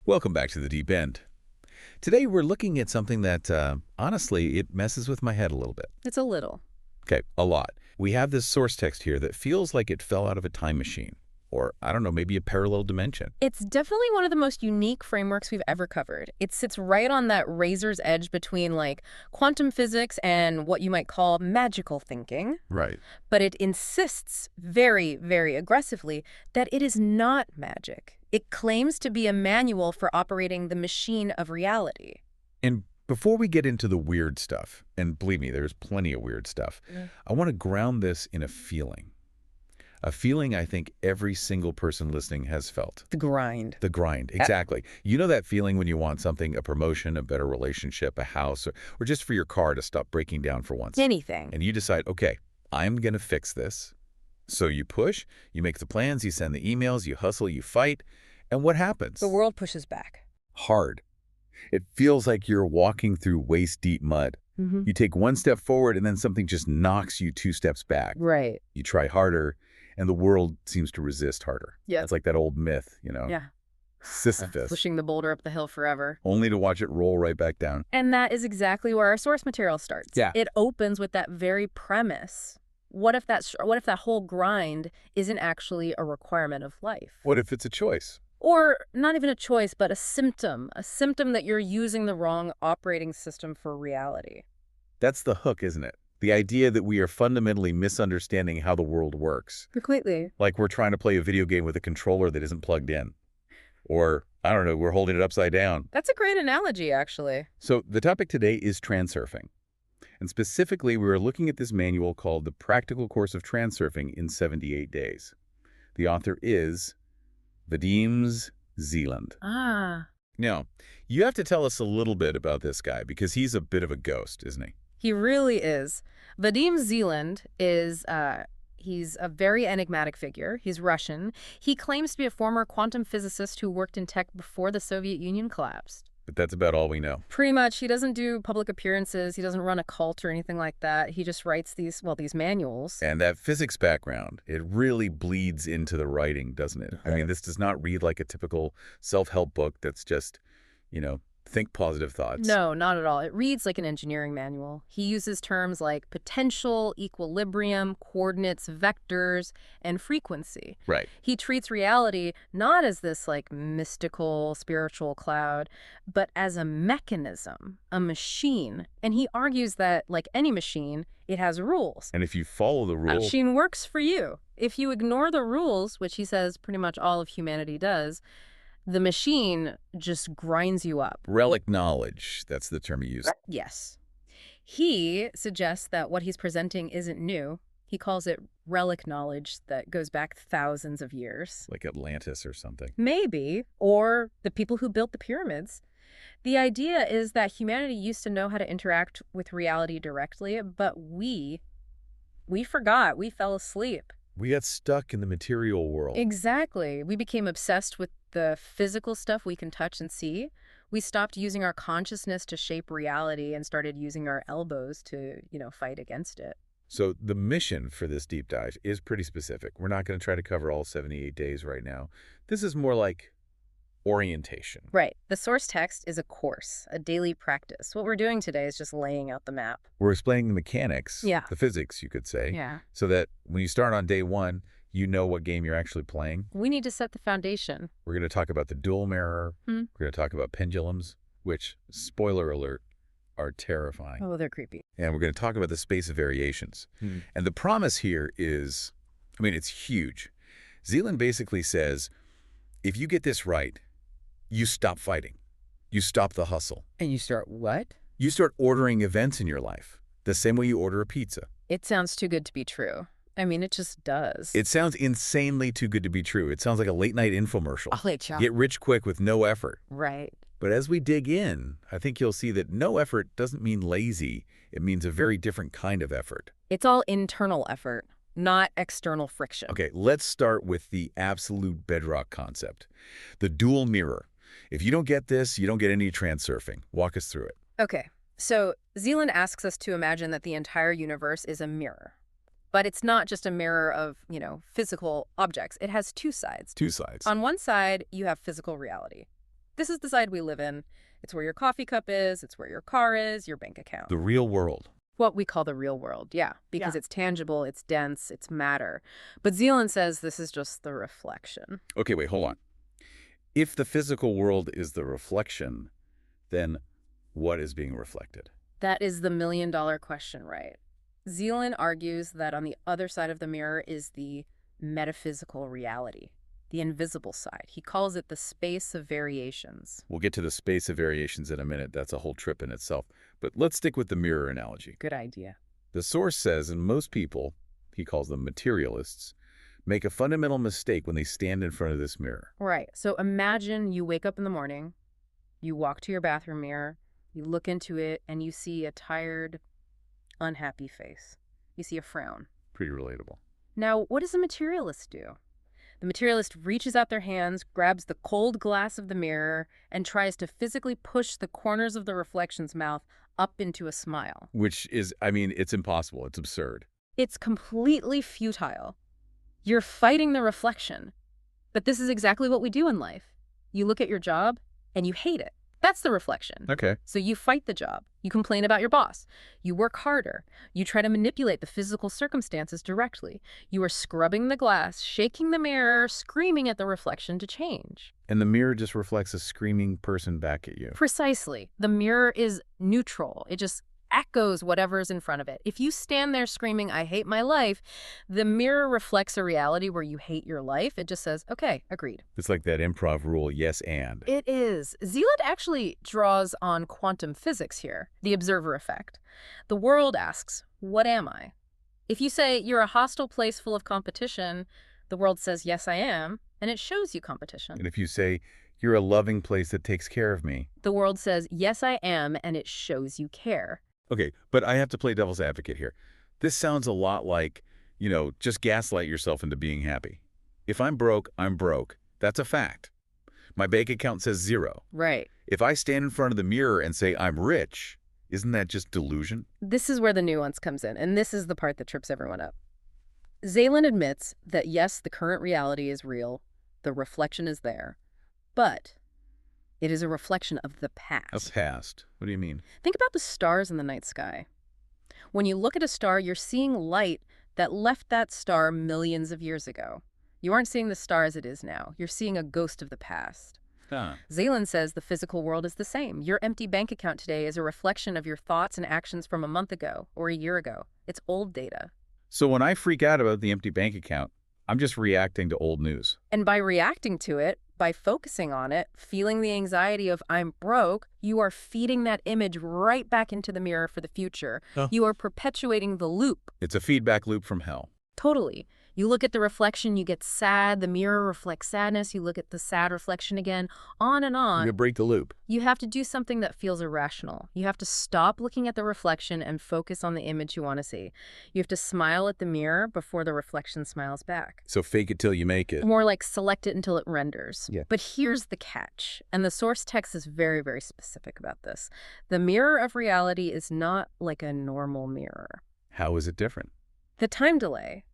Welcome back to the Deep End. Today we're looking at something that, honestly, it messes with my head a little bit. It's a little. Okay, a lot. We have this source text here that feels like it fell out of a time machine. Or, I don't know, maybe a parallel dimension. It's definitely one of the most unique frameworks we've ever covered. It sits right on that razor's edge between, like, quantum physics and what you might call magical thinking. Right. But it insists very, very aggressively that it is not magic. It claims to be a manual for operating the machine of reality. And before we get into the weird stuff, and believe me, there's plenty of weird stuff, I want to ground this in a feeling. A feeling I think every single person listening has felt. The grind. The grind, exactly. You know that feeling when you want something, a promotion, a better relationship, a house, or just for your car to stop breaking down for once. Anything. And you decide, okay, I'm going to fix this. So you push, you make the plans, you send the emails, you hustle, you fight, and what happens? The world pushes back. Hard. It feels like you're walking through waist-deep mud. You take one step forward and then something just knocks you 2 steps back. Right. You try harder, and the world seems to resist harder. Yeah. It's like that old myth, you know? Yeah. Sisyphus. Pushing the boulder up the hill forever. Only to watch it roll right back down. And that is exactly where our source material starts. Yeah. It opens with that very premise. What if that whole grind isn't actually a requirement of life? What if it's a choice? Or not even a choice, but a symptom that you're using the wrong operating system for reality. That's the hook, isn't it? The idea that we are fundamentally misunderstanding how the world works. Completely. Like we're trying to play a video game with a controller that isn't plugged in. Or, I don't know, we're holding it upside down. That's a great analogy, actually. So the topic today is transurfing. And specifically, we are looking at this manual called The Practical Course of Transurfing in 78 Days. The author is Vadim Zeland. Ah. Now, you have to tell us a little bit about this guy because he's a bit of a ghost, isn't he? He really is. Vadim Zeland is, he's a very enigmatic figure. He's Russian. He claims to be a former quantum physicist who worked in tech before the Soviet Union collapsed. But that's about all we know. Pretty much. He doesn't do public appearances. He doesn't run a cult or anything like that. He just writes these manuals. And that physics background, it really bleeds into the writing, doesn't it? I mean, this does not read like a typical self-help book that's just, think positive thoughts. No, not at all. It reads like an engineering manual. He uses terms like potential, equilibrium, coordinates, vectors, and frequency. Right. He treats reality not as this like mystical, spiritual cloud, but as a mechanism, a machine. And he argues that, like any machine, it has rules. And if you follow the A rules... machine works for you. If you ignore the rules, which he says pretty much all of humanity does, the machine just grinds you up. Relic knowledge, that's the term he used. Yes. He suggests that what he's presenting isn't new. He calls it relic knowledge that goes back thousands of years. Like Atlantis or something. Maybe. Or the people who built the pyramids. The idea is that humanity used to know how to interact with reality directly, but we forgot. We fell asleep. We got stuck in the material world. Exactly. We became obsessed with the physical stuff we can touch and see. We stopped using our consciousness to shape reality and started using our elbows to, fight against it. So the mission for this deep dive is pretty specific. We're not going to try to cover all 78 days right now. This is more like orientation. Right. The source text is a course, a daily practice. What we're doing today is just laying out the map. We're explaining the mechanics, Yeah. the physics, you could say, Yeah. so that when you start on day one, you know what game you're actually playing. We need to set the foundation. We're going to talk about the dual mirror. We're going to talk about pendulums, which, spoiler alert, are terrifying. Oh, they're creepy. And we're going to talk about the space of variations. And the promise here is, it's huge. Zeland basically says, if you get this right, you stop fighting. You stop the hustle. And you start what? You start ordering events in your life, the same way you order a pizza. It sounds too good to be true. It just does. It sounds insanely too good to be true. It sounds like a late-night infomercial. Get rich quick with no effort. Right. But as we dig in, I think you'll see that no effort doesn't mean lazy. It means a very different kind of effort. It's all internal effort, not external friction. Okay, let's start with the absolute bedrock concept, the dual mirror. If you don't get this, you don't get any transurfing. Walk us through it. Okay, so Zeland asks us to imagine that the entire universe is a mirror. But it's not just a mirror of, physical objects. It has two sides. Two sides. On one side, you have physical reality. This is the side we live in. It's where your coffee cup is. It's where your car is, your bank account. The real world. What we call the real world, yeah, because Yeah. it's tangible, it's dense, it's matter. But Zeland says this is just the reflection. Okay, wait, hold on. If the physical world is the reflection, then what is being reflected? That is the million-dollar question, right? Zeland argues that on the other side of the mirror is the metaphysical reality, the invisible side. He calls it the space of variations. We'll get to the space of variations in a minute. That's a whole trip in itself. But let's stick with the mirror analogy. Good idea. The source says, and most people, he calls them materialists, make a fundamental mistake when they stand in front of this mirror. Right. So imagine you wake up in the morning, you walk to your bathroom mirror, you look into it, and you see a tired, unhappy face. You see a frown. Pretty relatable. Now, what does a materialist do? The materialist reaches out their hands, grabs the cold glass of the mirror, and tries to physically push the corners of the reflection's mouth up into a smile. Which is, I mean, it's impossible. It's absurd. It's completely futile. You're fighting the reflection. But this is exactly what we do in life. You look at your job, and you hate it. That's the reflection. Okay. So you fight the job. You complain about your boss. You work harder. You try to manipulate the physical circumstances directly. You are scrubbing the glass, shaking the mirror, screaming at the reflection to change. And the mirror just reflects a screaming person back at you. Precisely. The mirror is neutral. It just echoes whatever's in front of it. If you stand there screaming, "I hate my life," the mirror reflects a reality where you hate your life. It just says, okay, agreed. It's like that improv rule, yes and. It is. Zeland actually draws on quantum physics here, the observer effect. The world asks, what am I? If you say you're a hostile place full of competition, the world says, yes, I am, and it shows you competition. And if you say, you're a loving place that takes care of me. The world says, yes, I am, and it shows you care. Okay, but I have to play devil's advocate here. This sounds a lot like, just gaslight yourself into being happy. If I'm broke, I'm broke. That's a fact. My bank account says 0. Right. If I stand in front of the mirror and say I'm rich, isn't that just delusion? This is where the nuance comes in, and this is the part that trips everyone up. Zeland admits that, yes, the current reality is real, the reflection is there, but it is a reflection of the past. A past? What do you mean? Think about the stars in the night sky. When you look at a star, you're seeing light that left that star millions of years ago. You aren't seeing the star as it is now. You're seeing a ghost of the past. Huh. Zeland says the physical world is the same. Your empty bank account today is a reflection of your thoughts and actions from a month ago or a year ago. It's old data. So when I freak out about the empty bank account, I'm just reacting to old news. And by reacting to it, by focusing on it, feeling the anxiety of I'm broke, you are feeding that image right back into the mirror for the future. Oh. You are perpetuating the loop. It's a feedback loop from hell. Totally. You look at the reflection, you get sad, the mirror reflects sadness, you look at the sad reflection again, on and on. You break the loop. You have to do something that feels irrational. You have to stop looking at the reflection and focus on the image you want to see. You have to smile at the mirror before the reflection smiles back. So fake it till you make it. More like select it until it renders. Yeah. But here's the catch, and the source text is very, very specific about this. The mirror of reality is not like a normal mirror. How is it different? The time delay.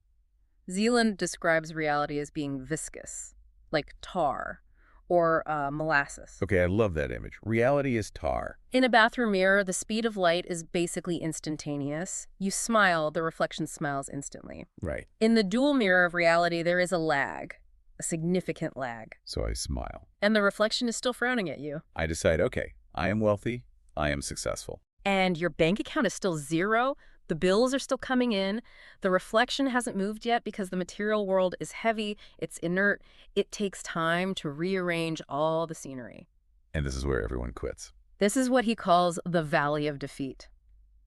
Zeland describes reality as being viscous, like tar or molasses. Okay, I love that image. Reality is tar. In a bathroom mirror, the speed of light is basically instantaneous. You smile, the reflection smiles instantly. Right. In the dual mirror of reality, there is a lag, a significant lag. So I smile. And the reflection is still frowning at you. I decide, okay, I am wealthy, I am successful. And your bank account is still 0. The bills are still coming in. The reflection hasn't moved yet because the material world is heavy, it's inert. It takes time to rearrange all the scenery. And this is where everyone quits. This is what he calls the valley of defeat.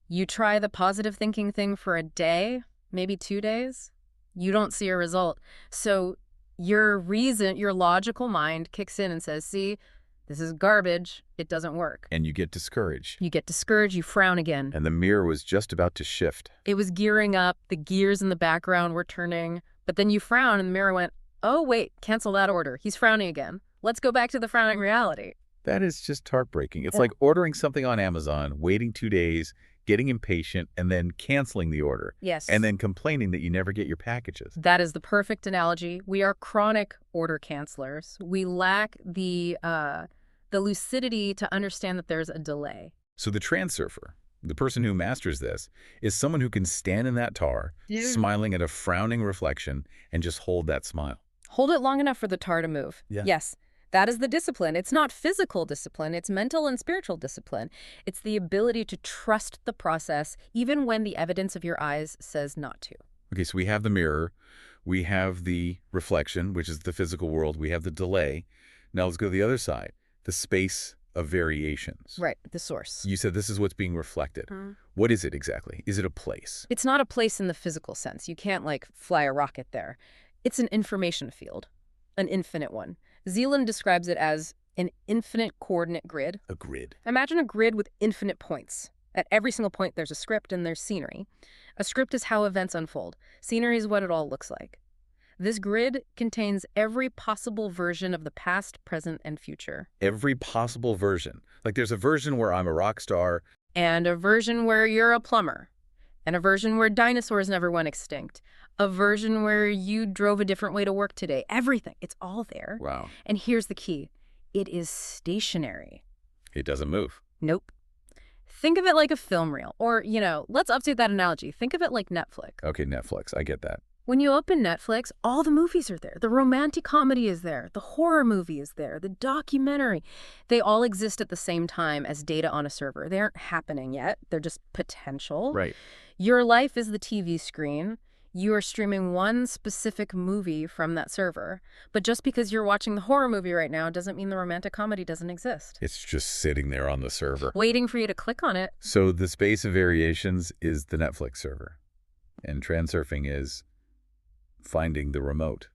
You try the positive thinking thing for a day, maybe 2 days. You don't see a result. So your logical mind kicks in and says, see, this is garbage. It doesn't work. And you get discouraged. You get discouraged, you frown again. And the mirror was just about to shift. It was gearing up, the gears in the background were turning, but then you frown and the mirror went, oh wait, cancel that order. He's frowning again. Let's go back to the frowning reality. That is just heartbreaking. It's like ordering something on Amazon, waiting 2 days, getting impatient, and then canceling the order. Yes. And then complaining that you never get your packages. That is the perfect analogy. We are chronic order cancelers. We lack the the lucidity to understand that there's a delay. So the transurfer, the person who masters this, is someone who can stand in that tar, smiling at a frowning reflection, and just hold that smile. Hold it long enough for the tar to move. Yeah. Yes, that is the discipline. It's not physical discipline. It's mental and spiritual discipline. It's the ability to trust the process even when the evidence of your eyes says not to. Okay, so we have the mirror, we have the reflection, which is the physical world, we have the delay. Now let's go to the other side, the space of variations. Right, the source. You said this is what's being reflected. What is it exactly? Is it a place? It's not a place in the physical sense. You can't, like, fly a rocket there. It's an information field, an infinite one. Zeland describes it as an infinite coordinate grid. A grid. Imagine a grid with infinite points. At every single point, there's a script and there's scenery. A script is how events unfold. Scenery is what it all looks like. This grid contains every possible version of the past, present, and future. Every possible version. Like there's a version where I'm a rock star. And a version where you're a plumber. And a version where dinosaurs never went extinct. A version where you drove a different way to work today. Everything. It's all there. Wow. And here's the key. It is stationary. It doesn't move. Nope. Think of it like a film reel. Or, let's update that analogy. Think of it like Netflix. Okay, Netflix. I get that. When you open Netflix, all the movies are there. The romantic comedy is there. The horror movie is there. The documentary. They all exist at the same time as data on a server. They aren't happening yet. They're just potential. Right. Your life is the TV screen. You are streaming one specific movie from that server. But just because you're watching the horror movie right now doesn't mean the romantic comedy doesn't exist. It's just sitting there on the server. Waiting for you to click on it. So the space of variations is the Netflix server. And transurfing is finding the remote.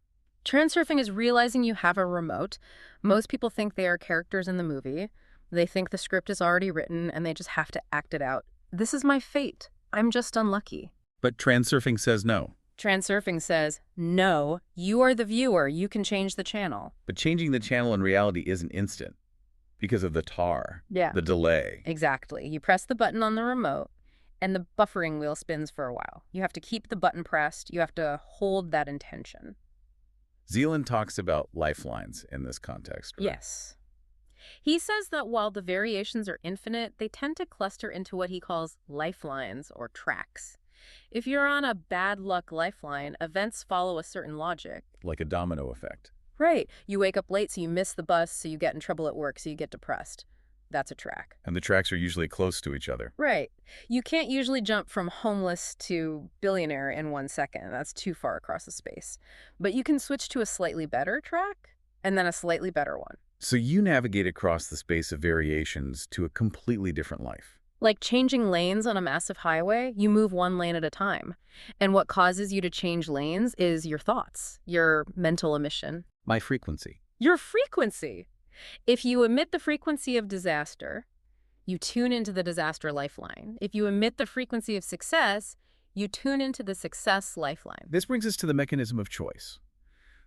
Transurfing is realizing you have a remote. Most people think they are characters in the movie. They think the script is already written and they just have to act it out. This is my fate. I'm just unlucky. But transurfing says no. Transurfing says, no, you are the viewer. You can change the channel. But changing the channel in reality isn't instant because of the tar, the delay. Exactly. You press the button on the remote and the buffering wheel spins for a while. You have to keep the button pressed. You have to hold that intention. Zeland talks about lifelines in this context, right? Yes. He says that while the variations are infinite, they tend to cluster into what he calls lifelines or tracks. If you're on a bad luck lifeline, events follow a certain logic. Like a domino effect. Right. You wake up late, so you miss the bus, so you get in trouble at work, so you get depressed. That's a track. And the tracks are usually close to each other. Right. You can't usually jump from homeless to billionaire in 1 second. That's too far across the space. But you can switch to a slightly better track, and then a slightly better one. So you navigate across the space of variations to a completely different life. Like changing lanes on a massive highway, you move one lane at a time. And what causes you to change lanes is your thoughts, your mental emission. My frequency. Your frequency. If you emit the frequency of disaster, you tune into the disaster lifeline. If you emit the frequency of success, you tune into the success lifeline. This brings us to the mechanism of choice.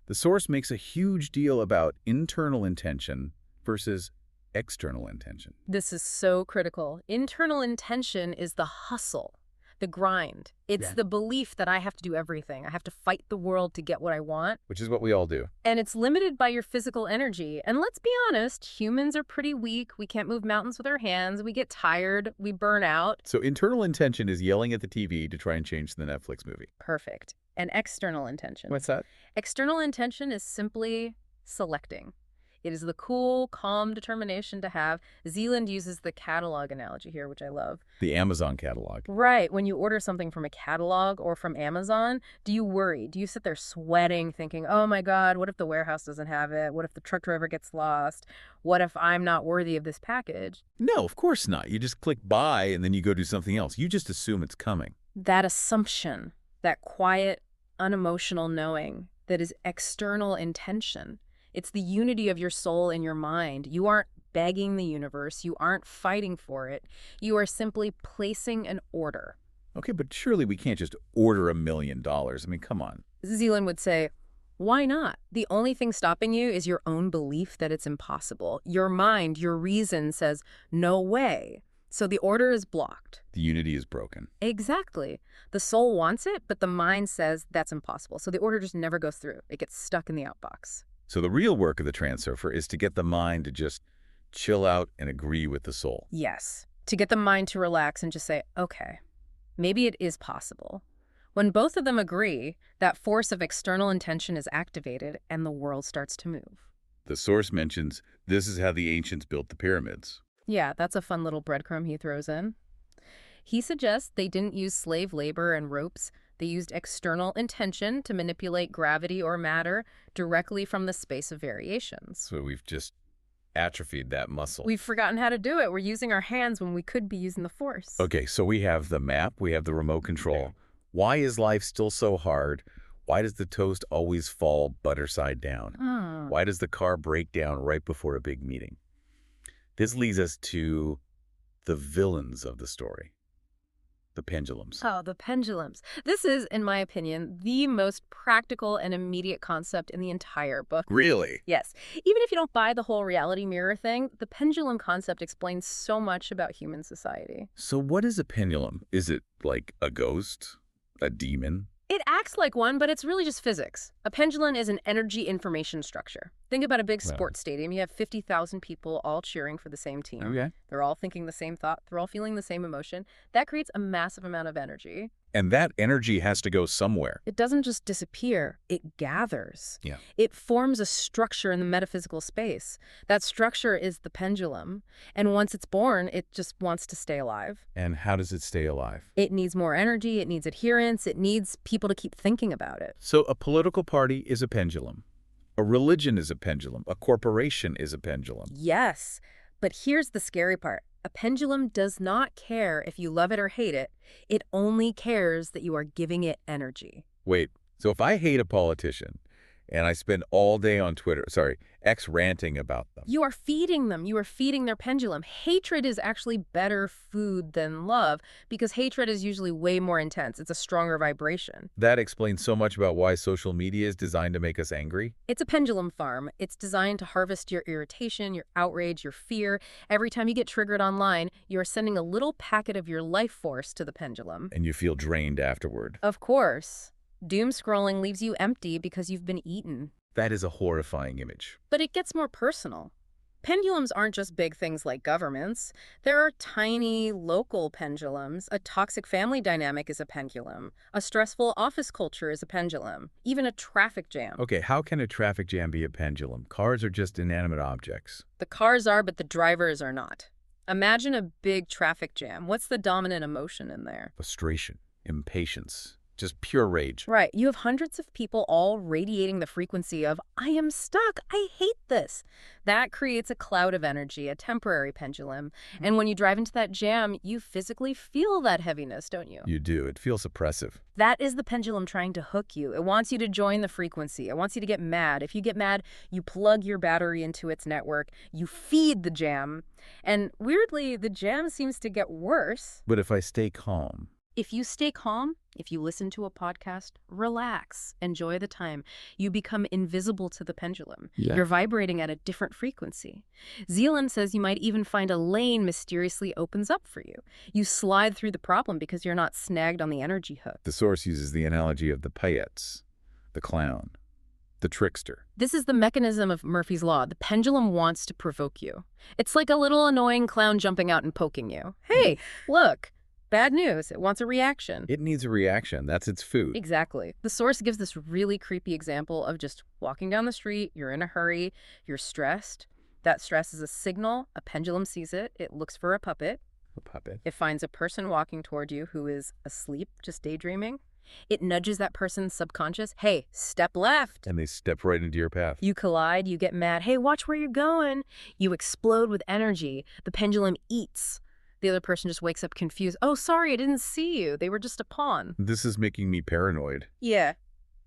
The source makes a huge deal about internal intention versus external intention. This is so critical. Internal intention is the hustle, the grind. It's the belief that I have to do everything. I have to fight the world to get what I want. Which is what we all do. And it's limited by your physical energy. And let's be honest, humans are pretty weak. We can't move mountains with our hands. We get tired. We burn out. So internal intention is yelling at the TV to try and change the Netflix movie. Perfect. And external intention. What's that? External intention is simply selecting. It is the cool, calm determination to have. Zeland uses the catalog analogy here, which I love. The Amazon catalog. Right. When you order something from a catalog or from Amazon, do you worry? Do you sit there sweating, thinking, oh my God, what if the warehouse doesn't have it? What if the truck driver gets lost? What if I'm not worthy of this package? No, of course not. You just click buy and then you go do something else. You just assume it's coming. That assumption, that quiet, unemotional knowing, that is external intention. It's the unity of your soul and your mind. You aren't begging the universe. You aren't fighting for it. You are simply placing an order. Okay, but surely we can't just order $1 million. I mean, come on. Zeland would say, why not? The only thing stopping you is your own belief that it's impossible. Your mind, your reason says, no way. So the order is blocked. The unity is broken. Exactly. The soul wants it, but the mind says that's impossible. So the order just never goes through. It gets stuck in the outbox. So the real work of the transurfer is to get the mind to just chill out and agree with the soul. Yes. To get the mind to relax and just say, okay, maybe it is possible. When both of them agree, that force of external intention is activated and the world starts to move. The source mentions this is how the ancients built the pyramids. Yeah, that's a fun little breadcrumb he throws in. He suggests they didn't use slave labor and ropes. They used external intention to manipulate gravity or matter directly from the space of variations. So we've just atrophied that muscle. We've forgotten how to do it. We're using our hands when we could be using the force. Okay, so we have the map, we have the remote control. Why is life still so hard? Why does the toast always fall butter side down? Why does the car break down right before a big meeting? This leads us to the villains of the story. The pendulums. Oh, the pendulums. This is, in my opinion, the most practical and immediate concept in the entire book. Really? Yes. Even if you don't buy the whole reality mirror thing, the pendulum concept explains so much about human society. So what is a pendulum? Is it like a ghost? A demon? It acts like one, but it's really just physics. A pendulum is an energy information structure. Think about a big sports stadium. You have 50,000 people all cheering for the same team. Okay. They're all thinking the same thought. They're all feeling the same emotion. That creates a massive amount of energy. And that energy has to go somewhere. It doesn't just disappear. It gathers. Yeah. It forms a structure in the metaphysical space. That structure is the pendulum. And once it's born, it just wants to stay alive. And how does it stay alive? It needs more energy. It needs adherence. It needs people to keep thinking about it. So a political party is a pendulum. A religion is a pendulum. A corporation is a pendulum. Yes. But here's the scary part. A pendulum does not care if you love it or hate it. It only cares that you are giving it energy. Wait, so if I hate a politician and I spend all day on X ranting about them. You are feeding them. You are feeding their pendulum. Hatred is actually better food than love because hatred is usually way more intense. It's a stronger vibration. That explains so much about why social media is designed to make us angry. It's a pendulum farm. It's designed to harvest your irritation, your outrage, your fear. Every time you get triggered online, you are sending a little packet of your life force to the pendulum. And you feel drained afterward. Of course. Doom scrolling leaves you empty because you've been eaten. That is a horrifying image. But it gets more personal. Pendulums aren't just big things like governments. There are tiny, local pendulums. A toxic family dynamic is a pendulum. A stressful office culture is a pendulum. Even a traffic jam. Okay, how can a traffic jam be a pendulum? Cars are just inanimate objects. The cars are, but the drivers are not. Imagine a big traffic jam. What's the dominant emotion in there? Frustration, impatience. Just pure rage. Right. You have hundreds of people all radiating the frequency of, I am stuck. I hate this. That creates a cloud of energy, a temporary pendulum. And when you drive into that jam, you physically feel that heaviness, don't you? You do. It feels oppressive. That is the pendulum trying to hook you. It wants you to join the frequency. It wants you to get mad. If you get mad, you plug your battery into its network. You feed the jam. And weirdly, the jam seems to get worse. But if I stay calm... If you stay calm, if you listen to a podcast, relax, enjoy the time, you become invisible to the pendulum. Yeah. You're vibrating at a different frequency. Zeland says you might even find a lane mysteriously opens up for you. You slide through the problem because you're not snagged on the energy hook. The source uses the analogy of the paillettes, the clown, the trickster. This is the mechanism of Murphy's Law. The pendulum wants to provoke you. It's like a little annoying clown jumping out and poking you. Hey, look. Bad news. It wants a reaction. It needs a reaction. That's its food. Exactly. The source gives this really creepy example of just walking down the street, you're in a hurry, you're stressed. That stress is a signal. A pendulum sees it. It looks for a puppet. A puppet. It finds a person walking toward you who is asleep, just daydreaming. It nudges that person's subconscious. Hey, step left. And they step right into your path. You collide. You get mad. Hey, watch where you're going. You explode with energy. The pendulum eats. The other person just wakes up confused. Oh, sorry, I didn't see you. They were just a pawn. This is making me paranoid. Yeah.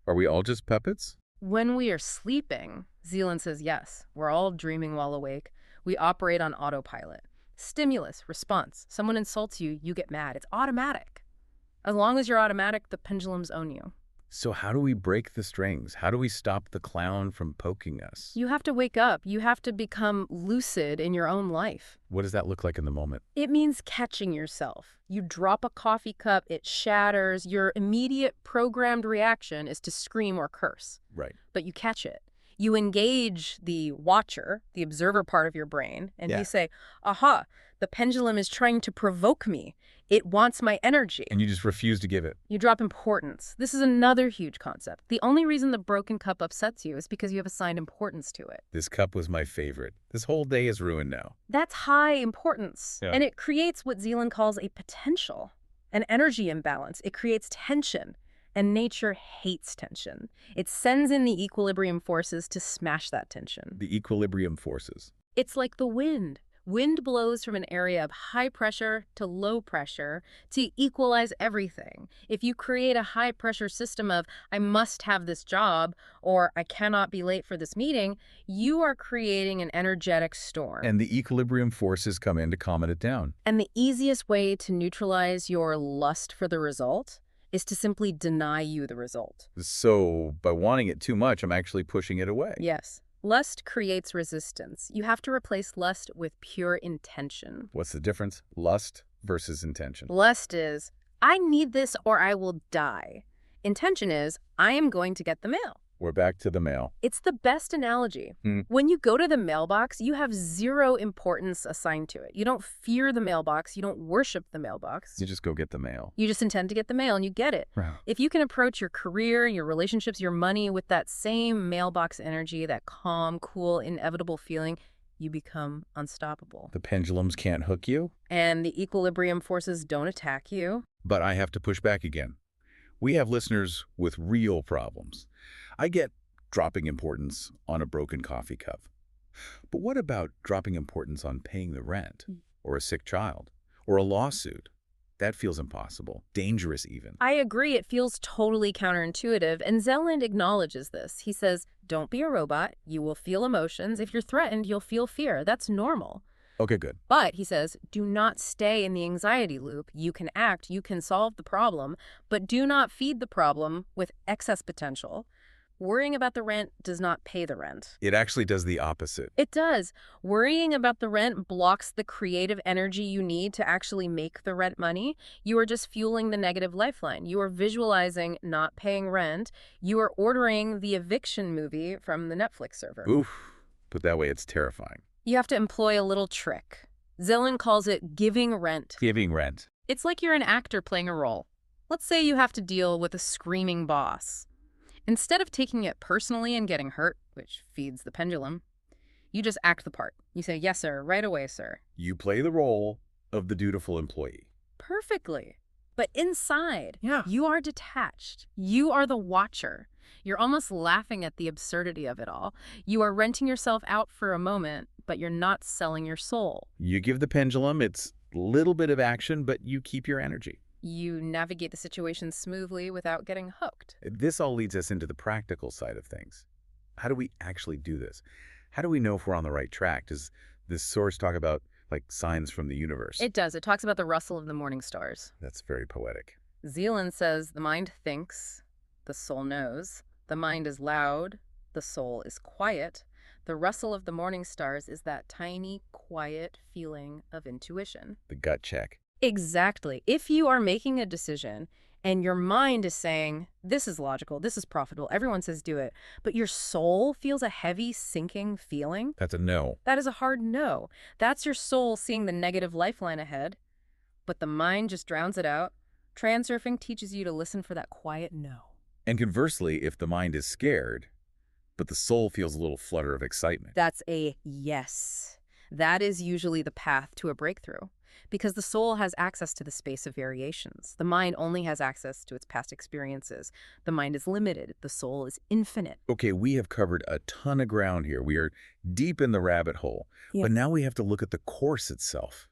Are we all just puppets? When we are sleeping, Zeland says yes. We're all dreaming while awake. We operate on autopilot. Stimulus, response. Someone insults you, you get mad. It's automatic. As long as you're automatic, the pendulums own you. So how do we break the strings? How do we stop the clown from poking us? You have to wake up. You have to become lucid in your own life. What does that look like in the moment? It means catching yourself. You drop a coffee cup, it shatters. Your immediate programmed reaction is to scream or curse. Right. But you catch it. You engage the watcher, the observer part of your brain, and Yeah. you say, aha, the pendulum is trying to provoke me. It wants my energy. And you just refuse to give it. You drop importance. This is another huge concept. The only reason the broken cup upsets you is because you have assigned importance to it. This cup was my favorite. This whole day is ruined now. That's high importance. Yeah. And it creates what Zeland calls a potential, an energy imbalance. It creates tension. And nature hates tension. It sends in the equilibrium forces to smash that tension. The equilibrium forces. It's like the wind. Wind blows from an area of high pressure to low pressure to equalize everything. If you create a high pressure system of, I must have this job, or I cannot be late for this meeting, you are creating an energetic storm. And the equilibrium forces come in to calm it down. And the easiest way to neutralize your lust for the result is to simply deny you the result. So by wanting it too much, I'm actually pushing it away. Yes. Lust creates resistance. You have to replace lust with pure intention. What's the difference? Lust versus intention. Lust is, I need this or I will die. Intention is, I am going to get the mail. We're back to the mail. It's the best analogy. When you go to the mailbox, you have zero importance assigned to it. You don't fear the mailbox. You don't worship the mailbox. You just go get the mail. You just intend to get the mail and you get it. Wow. If you can approach your career, your relationships, your money with that same mailbox energy, that calm, cool, inevitable feeling, you become unstoppable. The pendulums can't hook you, And the equilibrium forces don't attack you. but I have to push back again. We have listeners with real problems. I get dropping importance on a broken coffee cup. But what about dropping importance on paying the rent, or a sick child, or a lawsuit? That feels impossible, dangerous even. I agree, it feels totally counterintuitive, and Zeland acknowledges this. He says, don't be a robot. You will feel emotions. If you're threatened, you'll feel fear. That's normal. Okay, good. But, he says, do not stay in the anxiety loop. You can act, you can solve the problem, but do not feed the problem with excess potential. Worrying about the rent does not pay the rent. It actually does the opposite. It does. Worrying about the rent blocks the creative energy you need to actually make the rent money. You are just fueling the negative lifeline. You are visualizing not paying rent. You are ordering the eviction movie from the Netflix server. Oof. Put that way, it's terrifying. You have to employ a little trick. Zeland calls it giving rent. Giving rent. It's like you're an actor playing a role. Let's say you have to deal with a screaming boss. Instead of taking it personally and getting hurt, which feeds the pendulum, you just act the part. You say, yes, sir, right away, sir. You play the role of the dutiful employee. Perfectly. But inside, Yeah. you are detached. You are the watcher. You're almost laughing at the absurdity of it all. You are renting yourself out for a moment, but you're not selling your soul. You give the pendulum its little bit of action, but you keep your energy. You navigate the situation smoothly without getting hooked. This all leads us into the practical side of things. How do we actually do this? How do we know if we're on the right track? Does this source talk about, like, signs from the universe? It does. It talks about the rustle of the morning stars. That's very poetic. Zeland says the mind thinks, the soul knows. The mind is loud, the soul is quiet. The rustle of the morning stars is that tiny, quiet feeling of intuition. The gut check. Exactly. If you are making a decision and your mind is saying, this is logical, this is profitable, everyone says do it, but your soul feels a heavy, sinking feeling, That's a no. that is a hard no. That's your soul seeing the negative lifeline ahead, but the mind just drowns it out. Transurfing teaches you to listen for that quiet no. And conversely, if the mind is scared, but the soul feels a little flutter of excitement. That's a yes. That is usually the path to a breakthrough. Because the soul has access to the space of variations. The mind only has access to its past experiences. The mind is limited. The soul is infinite. Okay, we have covered a ton of ground here. We are deep in the rabbit hole. Yeah. But now we have to look at the course itself.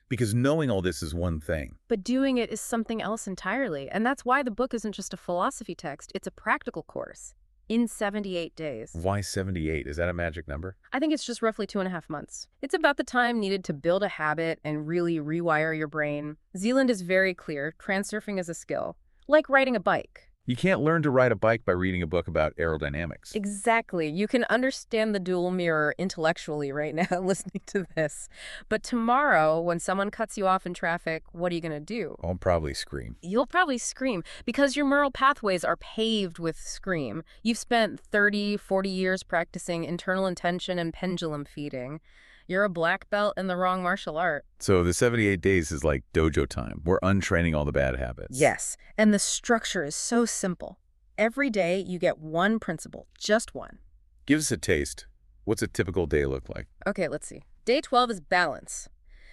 Because knowing all this is one thing. But doing it is something else entirely. And that's why the book isn't just a philosophy text. It's a practical course. In 78 days. Why 78? Is that a magic number? I think it's just roughly 2.5 months. It's about the time needed to build a habit and really rewire your brain. Zeland is very clear. Transurfing is a skill. Like riding a bike. You can't learn to ride a bike by reading a book about aerodynamics. Exactly. You can understand the dual mirror intellectually right now listening to this. But tomorrow, when someone cuts you off in traffic, what are you going to do? I'll probably scream. You'll probably scream because your neural pathways are paved with scream. You've spent 30, 40 years practicing internal intention and pendulum feeding. You're a black belt in the wrong martial art. So the 78 days is like dojo time. We're untraining all the bad habits. Yes, and the structure is so simple. Every day you get one principle, just one. Give us a taste. What's a typical day look like? Okay, let's see. Day 12 is balance.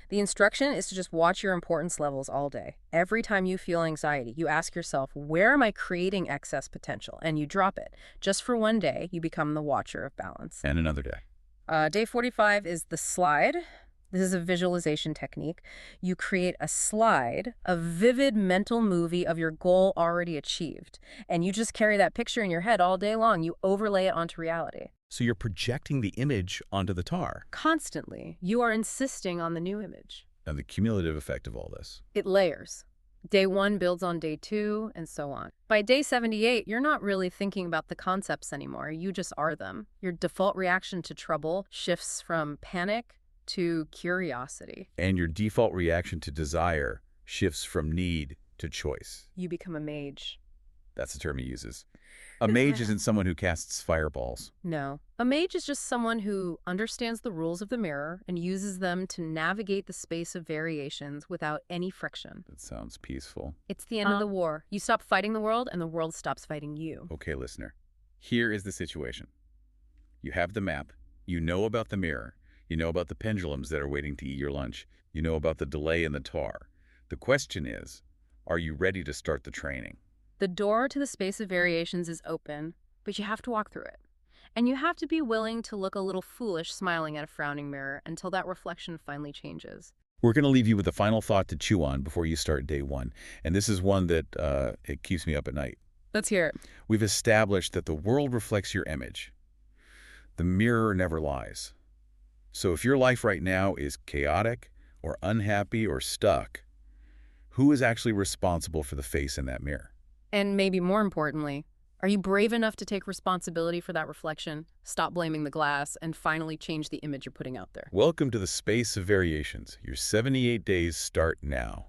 The instruction is to just watch your importance levels all day. Every time you feel anxiety, you ask yourself, where am I creating excess potential? And you drop it. Just for one day, you become the watcher of balance. And another day. Day 45 is the slide. This is a visualization technique. You create a slide, a vivid mental movie of your goal already achieved. And you just carry that picture in your head all day long. You overlay it onto reality. So you're projecting the image onto the tar. Constantly, you are insisting on the new image. And the cumulative effect of all this. It layers. Day 1 builds on day 2, and so on. By day 78, you're not really thinking about the concepts anymore. You just are them. Your default reaction to trouble shifts from panic to curiosity. And your default reaction to desire shifts from need to choice. You become a mage. That's the term he uses. A mage isn't someone who casts fireballs. No. A mage is just someone who understands the rules of the mirror and uses them to navigate the space of variations without any friction. That sounds peaceful. It's the end of the war. You stop fighting the world, and the world stops fighting you. Okay, listener. Here is the situation. You have the map. You know about the mirror. You know about the pendulums that are waiting to eat your lunch. You know about the delay in the tar. The question is, are you ready to start the training? The door to the space of variations is open, but you have to walk through it. And you have to be willing to look a little foolish smiling at a frowning mirror until that reflection finally changes. We're going to leave you with a final thought to chew on before you start day 1. And this is one that it keeps me up at night. Let's hear it. We've established that the world reflects your image. The mirror never lies. So if your life right now is chaotic or unhappy or stuck, who is actually responsible for the face in that mirror? And maybe more importantly, are you brave enough to take responsibility for that reflection, stop blaming the glass, and finally change the image you're putting out there? Welcome to the space of variations. Your 78 days start now.